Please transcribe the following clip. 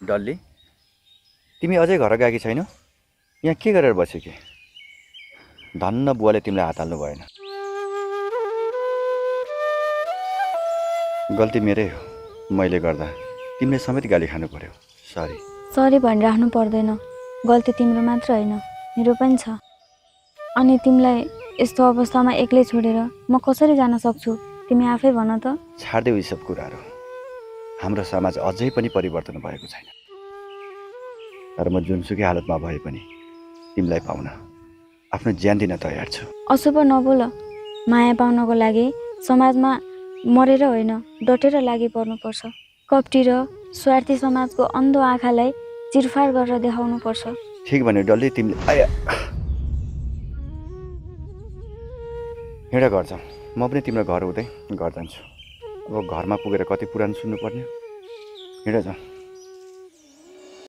डल्ली, तिमी अझै घर गएकी छैनौ? यहाँ के गरेर बस्यो कि? धन्न बुवाले तिमीलाई हात हाल्नु भएन। गल्ती मेरै हो, मैले गर्दा तिमीले समेत गाली खानु पर्यो। सरी। सरी भनिराख्नु पर्दैन। गल्ती तिम्रो मात्र होइन, मेरो पनि छ। अनि तिमीलाई यस्तो अवस्थामा एक्लै छोडेर म कसरी जान सक्छु? तिमी आफै भन त। छाड्देऊ यी सब कुराहरू। हाम्रो समाज अझै पनि परिवर्तन भएको छैन। तर म जुनसुकै हालतमा भए पनि तिमीलाई पाउन आफ्नो ज्यान दिन तयार छु। अशुभ नबोल। माया पाउनको लागि समाजमा मरेर होइन, डटेर लागि पर्नुपर्छ। कपटी र स्वार्थी समाजको अन्धो आँखालाई चिरफार गरेर देखाउनु पर्छ। ठिक भन्यो डल्ली, तिमीले आया हिँड घर जाऊ। म पनि तिम्रो घर हुँदै घर जान्छु। अब घरमा पुगेर कति पुरानो सुन्नुपर्ने। हिँड जाऊ।